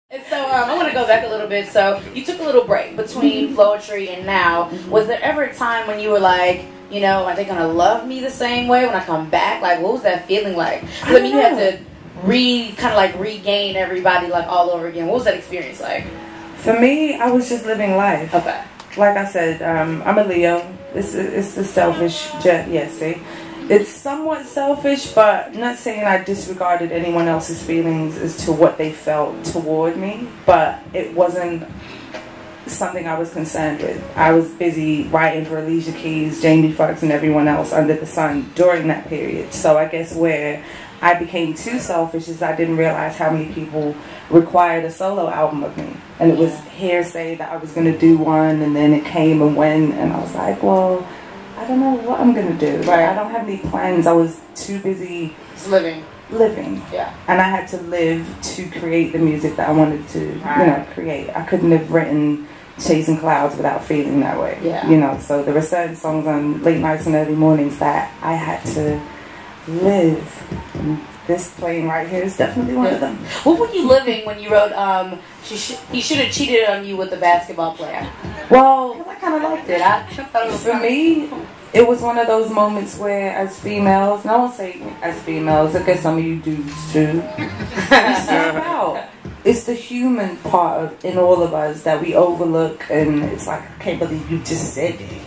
And so I want to go back a little bit. So you took a little break between poetry and now. Was there ever a time when you were like, you know, are they going to love me the same way when I come back? Like, what was that feeling like? 'Cause, I mean, you have to kind of like regain everybody like all over again. What was that experience like? For me, I was just living life. Okay. Like I said, I'm a Leo. It's the selfish jet. Yes, see? It's somewhat selfish, but not saying I disregarded anyone else's feelings as to what they felt toward me, but it wasn't something I was concerned with. I was busy writing for Alicia Keys, Jamie Foxx, and everyone else under the sun during that period. So I guess where I became too selfish is I didn't realize how many people required a solo album of me. And it was hearsay that I was going to do one, and then it came and went, and I was like, well, I don't know what I'm going to do. Right. I don't have any plans. I was too busy just living. Yeah. And I had to live to create the music that I wanted to, you know, create. I couldn't have written Chasing Clouds without feeling that way. Yeah. You know, so there were certain songs on late nights and early mornings that I had to live. And this playing right here is definitely one of them. What were you living when you wrote, he should have cheated on you with the basketball player? Well, I kind of liked it. I thought it was for me, it was one of those moments where, as females, and I won't say as females, I guess some of you dudes too, we step out. It's the human part in all of us that we overlook, and it's like, I can't believe you just said it.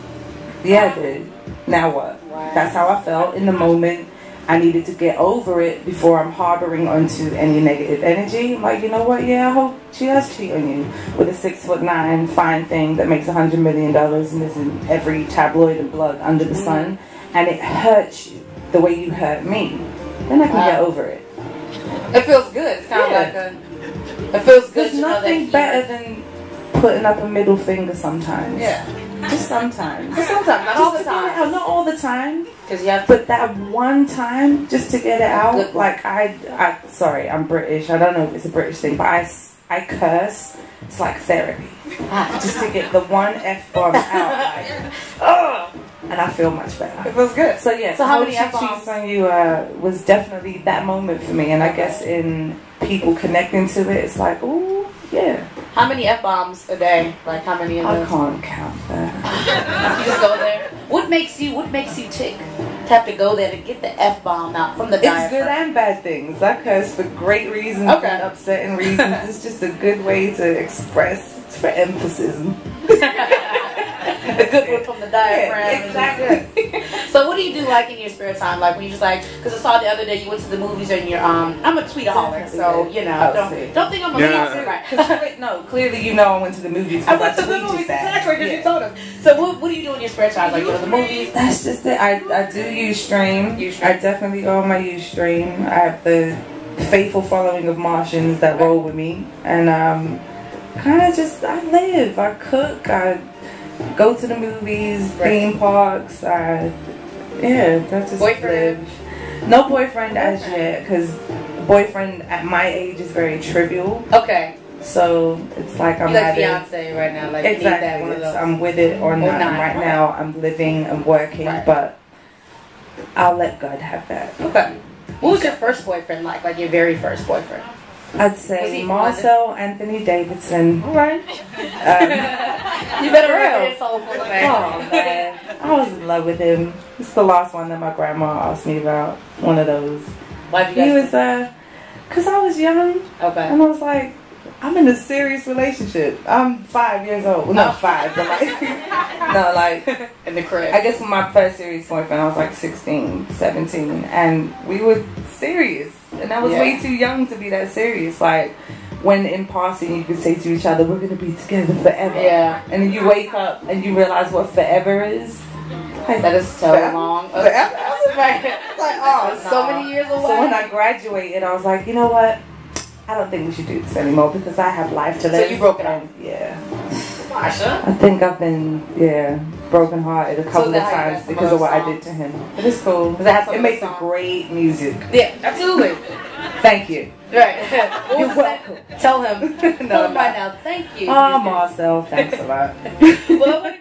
Yeah, dude. Now what? Wow. That's how I felt in the moment. I needed to get over it before I'm harboring onto any negative energy. I'm like, you know what? Yeah, I hope she does cheat on you with a 6'9" fine thing that makes $100 million and is in every tabloid and blog under the sun, and it hurts you the way you hurt me. Then I can get over it. It feels good. It's kind of like it feels good. There's nothing better than putting up a middle finger sometimes. Yeah. Just sometimes. Sometimes, not all the time. Not all the time. Because you have But that one time, just to get it out, like sorry, I'm British. I don't know if it's a British thing, but I curse. It's like therapy. Just to get the one F-bomb out, like, oh, and I feel much better. It feels good. So yeah, so how many F-bombs on you was definitely that moment for me, and I guess in people connecting to it, it's like, ooh, yeah. How many F-bombs a day? Like how many of those? I can't count that. You just go there. What makes you tick to have to go there to get the F-bomb out from the diaphragm? It's good and bad things. I curse for great reasons and upsetting reasons. It's just a good way to express. It's for emphasis. The good one from the diaphragm. Yeah, exactly. So what do you do like in your spare time? Like when you just like, because I saw the other day you went to the movies and you're I'm a tweetaholic, so you know don't think I'm a tweet, right? No, clearly you know I went to the movies. I went to the movies exactly because you told us. So what do you do in your spare time? Like go to the movies? That's just it. I do Ustream. I definitely go on my Ustream. I have the faithful following of Martians that roll with me, and kind of just I live. I cook. I go to the movies, theme parks. That's just boyfriend? Live. No boyfriend as yet, because boyfriend at my age is very trivial. Okay. So it's like I'm like fiance right now, like exactly. That one of those. I'm with it or not. Right now I'm living and working, but I'll let God have that. Okay. What was your first boyfriend like? Like your very first boyfriend? I'd say Marcel Anthony Davidson. All right. You better real soulful man. Oh man, I was in love with him. It's the last one that my grandma asked me about. One of those. Why'd you guys? He was cause I was young. Okay. And I was like, I'm in a serious relationship. I'm 5 years old. Well, not 5, but like no, like in the crib. I guess my first serious boyfriend I was like 16, 17, and we were serious. And I was way too young to be that serious. Like when in passing you could say to each other, we're gonna be together forever. Yeah. And then you wake up and you realize what forever is. Like, that is so long. Forever? Like, oh, so many years away. So when I graduated, I was like, you know what? I don't think we should do this anymore because I have life to live. So you broke it up? Yeah. Marsha? I think I've been, broken hearted a couple of times because of what I did to him. But it's cool. It makes great music. Yeah, absolutely. Thank you. Right. You're welcome. Tell him. Tell him right now. Thank you. Oh, Marcel, thanks a lot. Well,